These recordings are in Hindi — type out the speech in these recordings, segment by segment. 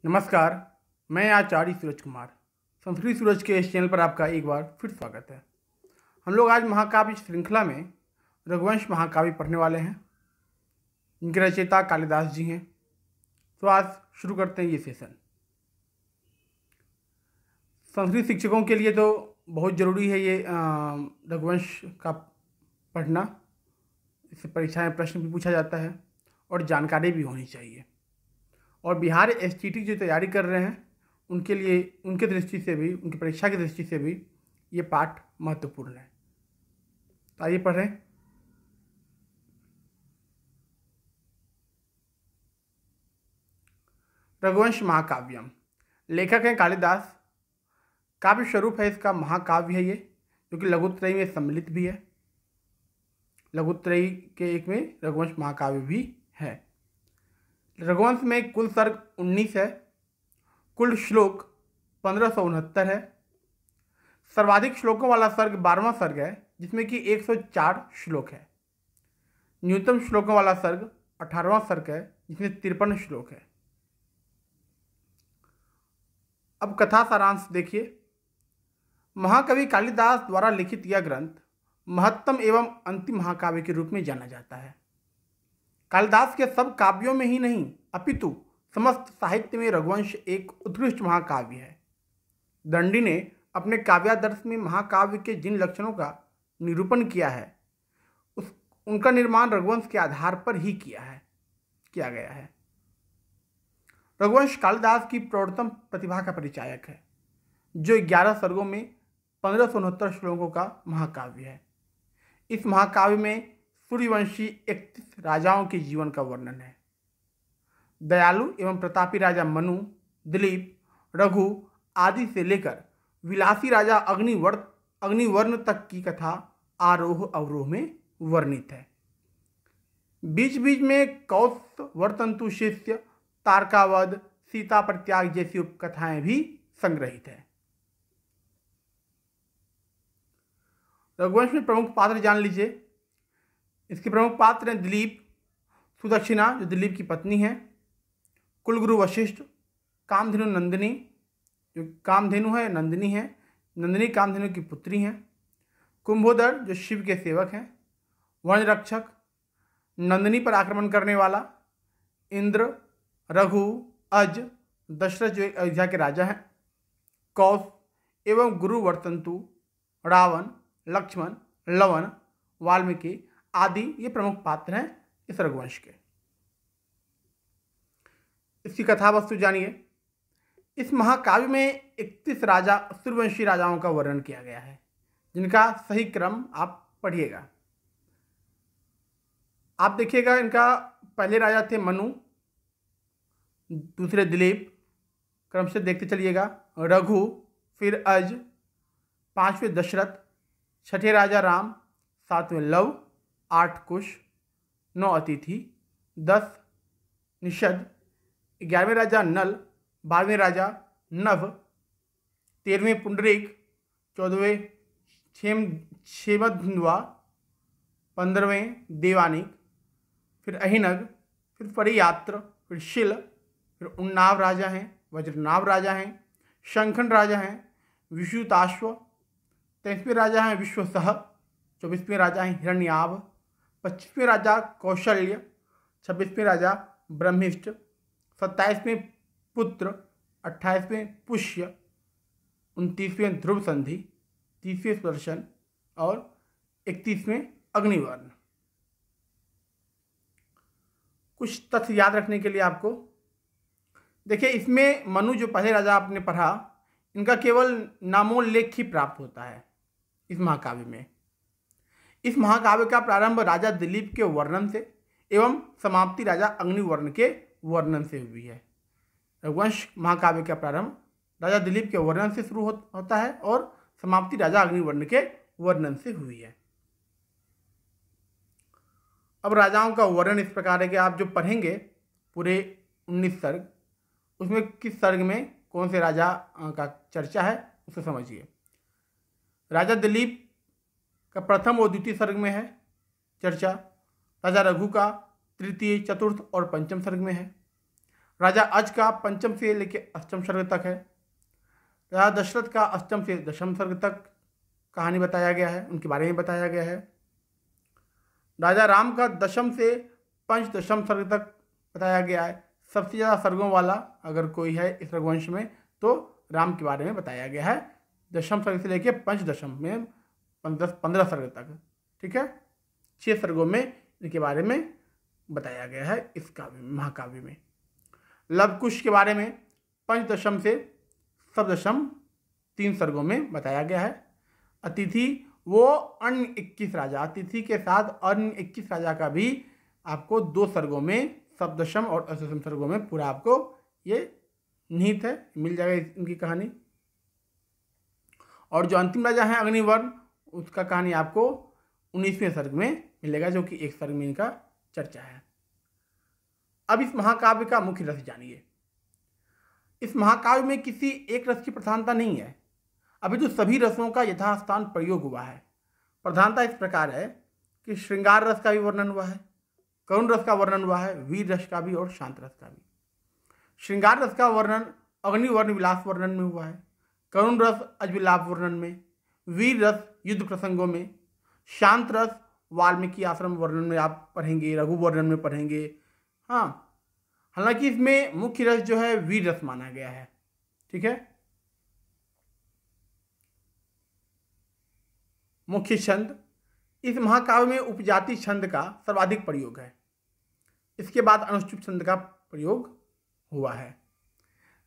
नमस्कार, मैं आचार्य सूरज कुमार। संस्कृत सूरज के इस चैनल पर आपका एक बार फिर स्वागत है। हम लोग आज महाकाव्य श्रृंखला में रघुवंश महाकाव्य पढ़ने वाले हैं, इनके रचयिता कालिदास जी हैं। तो आज शुरू करते हैं ये सेशन। संस्कृत शिक्षकों के लिए तो बहुत ज़रूरी है ये रघुवंश का पढ़ना। इससे परीक्षा में प्रश्न भी पूछा जाता है और जानकारी भी होनी चाहिए। और बिहार एसटीटी जो तैयारी कर रहे हैं उनके लिए, उनके दृष्टि से भी, उनकी परीक्षा की दृष्टि से भी ये पाठ महत्वपूर्ण है। तो आइए पढ़ें। रघुवंश महाकाव्यम, लेखक हैं कालिदास। काव्य स्वरूप है इसका महाकाव्य है ये, जो कि लघुत्रयी में सम्मिलित भी है। लघुत्रयी के एक में रघुवंश महाकाव्य भी है। रघुवंश में कुल सर्ग 19 है। कुल श्लोक 1569 है। सर्वाधिक श्लोकों वाला सर्ग 12वां सर्ग है, जिसमें कि 104 श्लोक है। न्यूनतम श्लोकों वाला सर्ग 18वां सर्ग है, जिसमें 53 श्लोक है। अब कथा सारांश देखिए। महाकवि कालिदास द्वारा लिखित यह ग्रंथ महत्तम एवं अंतिम महाकाव्य के रूप में जाना जाता है। कालिदास के सब काव्यों में ही नहीं, अपितु समस्त साहित्य में रघुवंश एक उत्कृष्ट महाकाव्य है। दंडी ने अपने काव्यादर्श में महाकाव्य के जिन लक्षणों का निरूपण किया है, उनका निर्माण रघुवंश के आधार पर ही किया गया है। रघुवंश कालिदास की प्रौढ़तम प्रतिभा का परिचायक है, जो 11 सर्गों में 1569 श्लोकों का महाकाव्य है। इस महाकाव्य में सूर्यवंशी 31 राजाओं के जीवन का वर्णन है। दयालु एवं प्रतापी राजा मनु, दिलीप, रघु आदि से लेकर विलासी राजा अग्निवर्ण तक की कथा आरोह अवरोह में वर्णित है। बीच बीच में कौत्स, वर्तंतु शिष्य, तारकावध, सीता परित्याग जैसी उपकथाएं भी संग्रहित है। रघुवंश में प्रमुख पात्र जान लीजिए। इसके प्रमुख पात्र हैं दिलीप, सुदक्षिणा जो दिलीप की पत्नी है, कुलगुरु वशिष्ठ, कामधेनु नंदिनी जो कामधेनु है, नंदिनी है, नंदिनी कामधेनु की पुत्री हैं, कुंभोदर जो शिव के सेवक हैं, वनरक्षक, नंदिनी पर आक्रमण करने वाला, इंद्र, रघु, अज, दशरथ जो अयोध्या के राजा हैं, कौश एवं गुरु वर्तंतु, रावण, लक्ष्मण, लवन, वाल्मीकि आदि ये प्रमुख पात्र हैं इस रघुवंश के। इसकी कथा वस्तु जानिए। इस महाकाव्य में 31 राजा, सूर्यवंशी राजाओं का वर्णन किया गया है, जिनका सही क्रम आप पढ़िएगा। आप देखिएगा, इनका पहले राजा थे मनु, दूसरे दिलीप, क्रम से देखते चलिएगा, रघु, फिर अज, 5वें दशरथ, 6ठे राजा राम, 7वें लव, 8 कुश, 9 अतिथि, 10 निषद, 11वें राजा नल, 12वें राजा नभ, 13वें पुंडरीक, 14वें क्षेमध्वंद्वा, 15वें देवानिक, फिर अहिनग, फिर परियात्र, फिर शिल, फिर उन्नाव राजा हैं, वज्रनाव राजा हैं, शंखन राजा हैं, विश्रुताश्व, 23वें राजा हैं विश्वसह, 24वें राजा हैं हिरण्याभ, 25वें राजा कौशल्य, 26वें राजा ब्रह्मिष्ठ, 27वें पुत्र, 28वें पुष्य, 29वें ध्रुव संधि, 30वें सुदर्शन और 31वें अग्निवर्ण। कुछ तथ्य याद रखने के लिए आपको देखिए, इसमें मनु जो पहले राजा आपने पढ़ा, इनका केवल नामोल्लेख ही प्राप्त होता है इस महाकाव्य में। इस महाकाव्य का प्रारंभ राजा दिलीप के वर्णन से एवं समाप्ति राजा अग्निवर्ण के वर्णन से हुई है। रघुवंश महाकाव्य का प्रारंभ राजा दिलीप के वर्णन से शुरू होता है और समाप्ति राजा अग्निवर्ण के वर्णन से हुई है। अब राजाओं का वर्णन इस प्रकार है कि आप जो पढ़ेंगे पूरे 19 सर्ग, उसमें किस सर्ग में कौन से राजा का चर्चा है उसे समझिए। राजा दिलीप का प्रथम और द्वितीय सर्ग में है चर्चा। राजा रघु का तृतीय, चतुर्थ और पंचम सर्ग में है। राजा अज का पंचम से लेकर अष्टम सर्ग तक है। राजा दशरथ का अष्टम से दशम सर्ग तक कहानी बताया गया है, उनके बारे में बताया गया है। राजा राम का दशम से पंचदशम सर्ग तक बताया गया है। सबसे ज़्यादा सर्गों वाला अगर कोई है इस रघुवंश में तो राम के बारे में बताया गया है, दशम सर्ग से लेकर पंचदशम में 15 सर्ग तक। ठीक है, 6 सर्गों में इनके बारे में बताया गया है इस काव्य में, महाकाव्य में। लवकुश के बारे में पंचदशम से सप्तदशम 3 सर्गों में बताया गया है। अतिथि वो अन्य 21 राजा, अतिथि के साथ अन्य 21 राजा का भी आपको 2 सर्गों में, सप्तदशम और अष्टदशम सर्गों में पूरा आपको ये निहित है, मिल जाएगा इनकी कहानी। और जो अंतिम राजा है अग्निवर्ण, उसका कहानी आपको 19वें सर्ग में मिलेगा, जो कि एक सर्ग में इनका चर्चा है। अब इस महाकाव्य का मुख्य रस जानिए। इस महाकाव्य में किसी एक रस की प्रधानता नहीं है, अभी तो सभी रसों का यथास्थान प्रयोग हुआ है। प्रधानता इस प्रकार है कि श्रृंगार रस का भी वर्णन हुआ है, करुण रस का वर्णन हुआ है, वीर रस का भी और शांत रस का भी। श्रृंगार रस का वर्णन अग्निवर्ण विलास वर्णन में हुआ है, करुण रस अजविलाप वर्णन में, वीर रस युद्ध प्रसंगों में, शांत रस वाल्मीकि आश्रम वर्णन में आप पढ़ेंगे, रघु वर्णन में पढ़ेंगे। हाँ, हालांकि इसमें मुख्य रस जो है वीर रस माना गया है। ठीक है, मुख्य छंद, इस महाकाव्य में उपजाति छंद का सर्वाधिक प्रयोग है। इसके बाद अनुष्टुप छंद का प्रयोग हुआ है।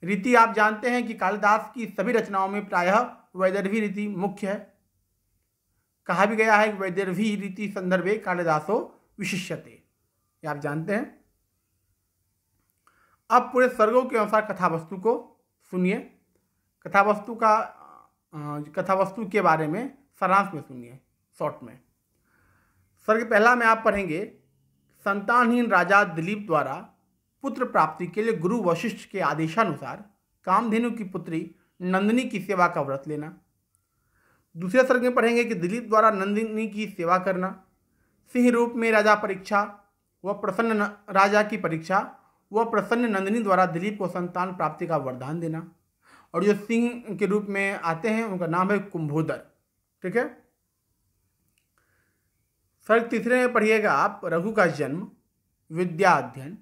रीति आप जानते हैं कि कालिदास की सभी रचनाओं में प्रायः वैदर्भी रीति मुख्य है। कहा भी गया है कि वैदर्भी रीति संदर्भे कालिदासो विशिष्यते, ये आप जानते हैं। अब पूरे सर्गों के अनुसार कथावस्तु को सुनिए। कथावस्तु के बारे में सारांश में सुनिए, शॉर्ट में। सर्ग पहला में आप पढ़ेंगे, संतानहीन राजा दिलीप द्वारा पुत्र प्राप्ति के लिए गुरु वशिष्ठ के आदेशानुसार कामधेनु की पुत्री नंदिनी की सेवा का व्रत लेना। दूसरे सर्ग में पढ़ेंगे कि दिलीप द्वारा नंदिनी की सेवा करना, सिंह रूप में राजा परीक्षा व प्रसन्न राजा की परीक्षा व प्रसन्न नंदिनी द्वारा दिलीप को संतान प्राप्ति का वरदान देना। और जो सिंह के रूप में आते हैं उनका नाम है कुंभोदर। ठीक है, सर्ग तीसरे में पढ़िएगा आप रघु का जन्म, विद्या अध्ययन,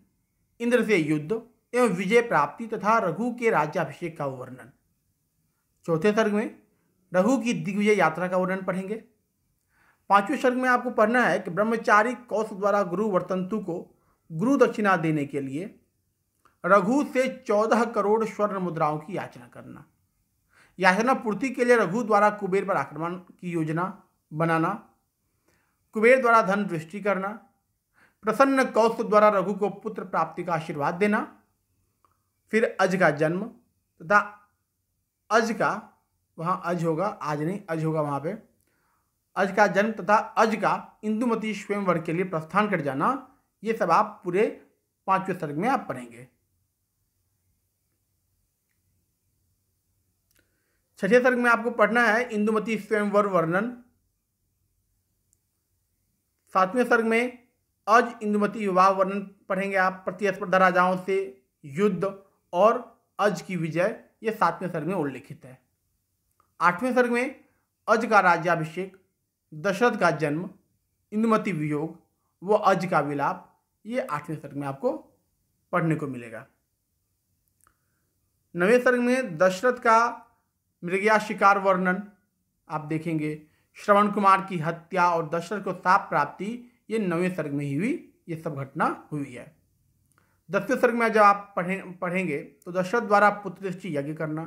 इंद्र से युद्ध एवं विजय प्राप्ति तथा रघु के राज्याभिषेक का वर्णन। चौथे सर्ग में रघु की दिग्विजय यात्रा का वर्णन पढ़ेंगे। पांचवें सर्ग में आपको पढ़ना है कि ब्रह्मचारी कौश द्वारा गुरु वर्तंतु को गुरु दक्षिणा देने के लिए रघु से 14 करोड़ स्वर्ण मुद्राओं की याचना करना। याचना पूर्ति के लिए रघु द्वारा कुबेर पर आक्रमण की योजना बनाना, कुबेर द्वारा धन दृष्टि करना, प्रसन्न कौश द्वारा रघु को पुत्र प्राप्ति का आशीर्वाद देना, फिर अज का जन्म तथा अज का, वहाँ अज होगा, आज नहीं अज होगा वहाँ पे, अज का जन्म तथा अज का इंदुमती स्वयंवर के लिए प्रस्थान कर जाना। ये सब आप पूरे पांचवें सर्ग में आप पढ़ेंगे। छठे सर्ग में आपको पढ़ना है इंदुमती स्वयंवर वर्णन। सातवें सर्ग में अज इंदुमती विवाह वर्णन पढ़ेंगे आप, प्रतिस्पर्धा राजाओं से युद्ध और अज की विजय, ये सातवें सर्ग में उल्लेखित है। आठवें सर्ग में अज का राज्याभिषेक, दशरथ का जन्म, इंदुमती वियोग व अज का विलाप, ये आठवें सर्ग में आपको पढ़ने को मिलेगा। नवें सर्ग में दशरथ का मृगया शिकार वर्णन आप देखेंगे, श्रवण कुमार की हत्या और दशरथ को शाप प्राप्ति, ये नवें सर्ग में ही हुई, ये सब घटना हुई है। 10वें सर्ग में जब आप पढ़ेंगे तो दशरथ द्वारा पुत्रदृष्टि यज्ञ करना,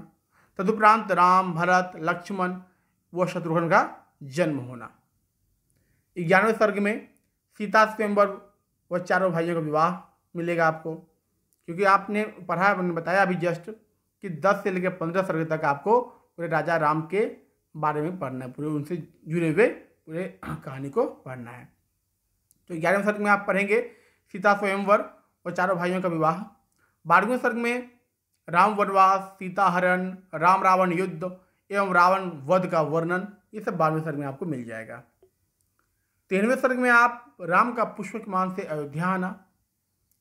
तदुपरांत राम, भरत, लक्ष्मण व शत्रुघ्न का जन्म होना। 11वें सर्ग में सीता स्वयंवर व चारों भाइयों का विवाह मिलेगा आपको, क्योंकि आपने पढ़ा, मैंने बताया अभी जस्ट कि 10 से लेकर 15 सर्ग तक आपको पूरे राजा राम के बारे में पढ़ना है, पूरे उनसे जुड़े हुए पूरे कहानी को पढ़ना है। तो 11वें सर्ग में आप पढ़ेंगे सीता स्वयंवर और चारों भाइयों का विवाह। 12वें सर्ग में राम वनवास, सीता हरण, राम रावण युद्ध एवं रावण वध का वर्णन, ये सब 12वें सर्ग में आपको मिल जाएगा। 13वें सर्ग में आप राम का पुष्पक विमान से अयोध्या आना।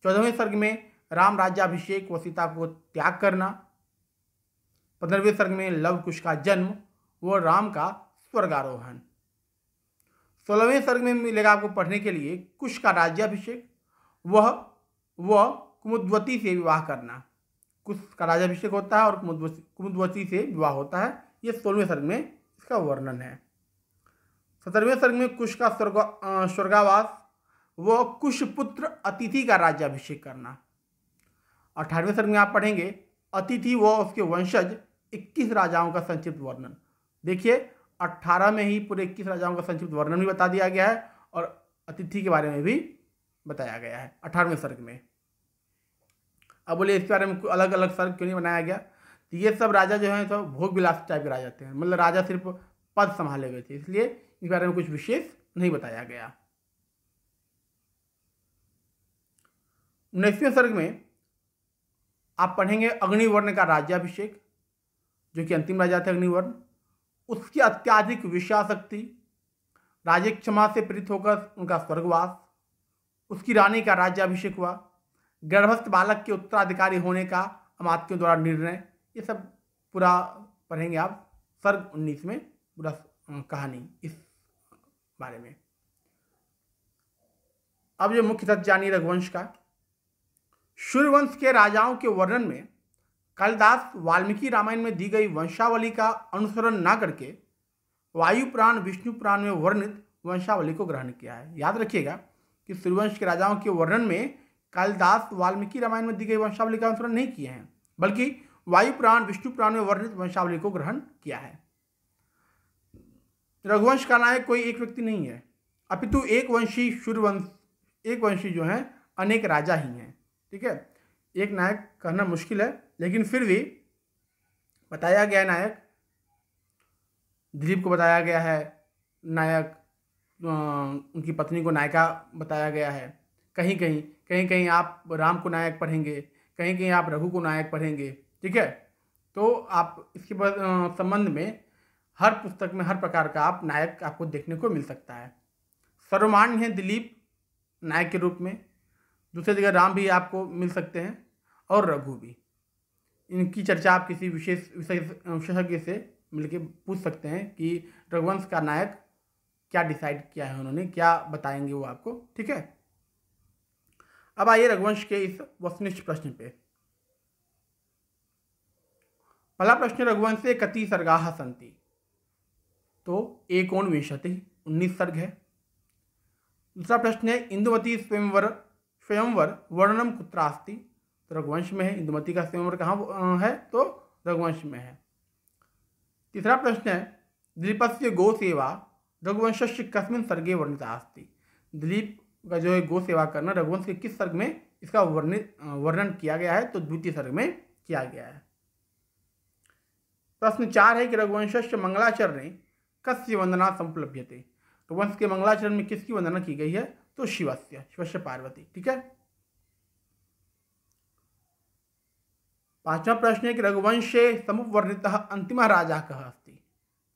14वें सर्ग में राम राज्याभिषेक व सीता को त्याग करना। 15वें सर्ग में लव कुश का जन्म व राम का स्वर्गारोहण। 16वें सर्ग में मिलेगा आपको पढ़ने के लिए कुश का राज्याभिषेक, वह कुमुद्वती से विवाह करना। कुश का राज्याभिषेक होता है और कुमुद्वती से विवाह होता है। ये 16वें सर्ग में इसका वर्णन है। 17वें सर्ग में कुश का स्वर्गावास व कुशपुत्र अतिथि का राज्याभिषेक करना। 18वें सर्ग में आप पढ़ेंगे अतिथि व उसके वंशज 21 राजाओं का संक्षिप्त वर्णन। देखिए 18 में ही पूरे 21 राजाओं का संक्षिप्त वर्णन भी बता दिया गया है और अतिथि के बारे में भी बताया गया है 18वें सर्ग में। अब बोले इसके बारे में अलग अलग सर्ग क्यों नहीं बनाया गया? तो ये सब राजा जो हैं तो भोग विलास टाइप के राजा थे, मतलब राजा सिर्फ पद संभाले हुए थे, इसलिए इस बारे में कुछ विशेष नहीं बताया गया। 19वें सर्ग में आप पढ़ेंगे अग्निवर्ण का राज्याभिषेक, जो कि अंतिम राजा थे अग्निवर्ण, उसकी अत्याधिक विषयाशक्ति, राजक क्षमा से प्रीत होकर उनका स्वर्गवास, उसकी रानी का राज्याभिषेक हुआ, गर्भस्थ बालक के उत्तराधिकारी होने का अमात्यों द्वारा निर्णय। ये सब पूरा पढ़ेंगे आप सर्ग 19 में, पूरा कहानी इस बारे में। अब जो मुख्य तथ्य जानिए रघुवंश का। सूर्यवंश के राजाओं के वर्णन में कालिदास वाल्मीकि रामायण में दी गई वंशावली का अनुसरण न करके वायु पुराण विष्णु पुराण में वर्णित वंशावली को ग्रहण किया है। याद रखिएगा कि सूर्यवंश के राजाओं के वर्णन में कालिदास वाल्मीकि रामायण में दी गई वंशावली का अनुसरण नहीं किए हैं, बल्कि वायु पुराण विष्णु पुराण में वर्णित वंशावली को ग्रहण किया है। रघुवंश का नायक कोई एक व्यक्ति नहीं है, अपितु एक वंशी सूर्यवंश, एक वंशी जो है अनेक राजा ही हैं। ठीक है, एक नायक कहना मुश्किल है, लेकिन फिर भी बताया गया है नायक। दिलीप को बताया गया है नायक, उनकी पत्नी को नायिका बताया गया है। कहीं कहीं आप राम को नायक पढ़ेंगे, कहीं कहीं आप रघु को नायक पढ़ेंगे। ठीक है, तो आप इसके संबंध में हर पुस्तक में हर प्रकार का आप नायक आपको देखने को मिल सकता है। सर्वमान्य है दिलीप नायक के रूप में, दूसरी जगह राम भी आपको मिल सकते हैं और रघु भी। इनकी चर्चा आप किसी विशेषज्ञ से मिलके पूछ सकते हैं कि रघुवंश का नायक क्या डिसाइड किया है उन्होंने, क्या बताएंगे वो आपको। ठीक है, अब आइए रघुवंश के इस वस्तुनिष्ठ प्रश्न पे। पहला प्रश्न, रघुवंश से कति सर्गाः सन्ति? तो एकोनविंशति 19 सर्ग है। दूसरा प्रश्न है इंदुमती स्वयंवर वर्णनम कुत्र अस्ति? तो रघुवंश में है। इंदुमती का स्वयंवर कहाँ है? तो रघुवंश में है। तीसरा प्रश्न है दिलीपस्य गो सेवा रघुवंशस्य कस्मिन् सर्गे वर्णिता अस्ति? दिलीप का जो है गो सेवा करना रघुवंश के किस सर्ग में इसका वर्णन किया गया है? तो द्वितीय सर्ग में किया गया है। प्रश्न 4 है कि रघुवंशस्य मंगलाचरणे कस्य वंदना संप्लभ्यते? रघुवंश के मंगलाचरण में किसकी वंदना की गई है? तो शिवस्य पार्वती। ठीक है। पांचवा प्रश्न है कि रघुवंशे समुपवर्णितः अंतिम राजा कः अस्ति?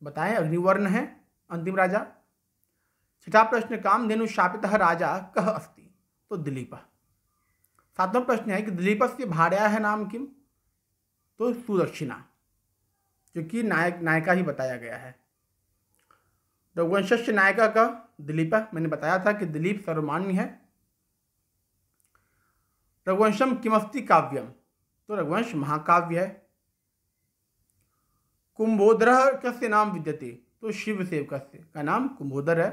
बताएं, अग्निवर्ण है अंतिम राजा। छठा प्रश्न, कामधेनु शापितः राजा कः अस्ति? तो दिलीप। सातवां प्रश्न है कि दिलीपस्य भार्यायाः नाम किम? तो सुदक्षिणा, जो कि नायिका ही बताया गया है। रघुवंशस्य नायिका का दिलीप, मैंने बताया था कि दिलीप सर्वमान्य है। रघुवंशम किमस्ति काव्यम? तो रघुवंश महाकाव्य है। कुंभोदरः कस्य नाम विद्यते? तो शिव सेवकस्य का नाम कुंभोदर है।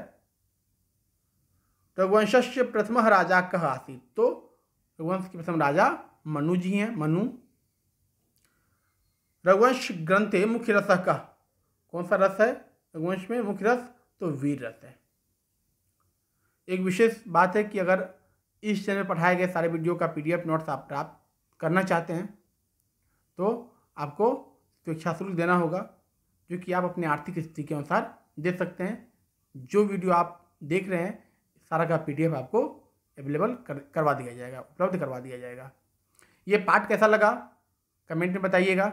रघुवंशस्य प्रथमः राजा कः आसीत्? तो रघुवंश के प्रथम राजा मनु जी हैं, मनु। रघुवंश ग्रंथे मुख्य रस कः? कौन सा रस है रघुवंश में मुख्य रस? तो वीर रस है। एक विशेष बात है कि अगर इस चैनल में पढ़ाए गए सारे वीडियो का PDF नोट्स आप प्राप्त करना चाहते हैं तो आपको स्वेच्छा शुल्क देना होगा, जो कि आप अपनी आर्थिक स्थिति के अनुसार दे सकते हैं। जो वीडियो आप देख रहे हैं सारा का PDF आपको अवेलेबल करवा दिया जाएगा, उपलब्ध करवा दिया जाएगा। ये पाठ कैसा लगा कमेंट में बताइएगा।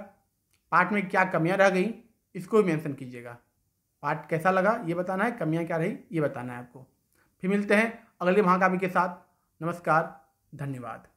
पाठ में क्या कमियां रह गई इसको भी मेंशन कीजिएगा। पाठ कैसा लगा ये बताना है, कमियां क्या रही ये बताना है आपको। फिर मिलते हैं अगले महाकाव्य के साथ। नमस्कार, धन्यवाद।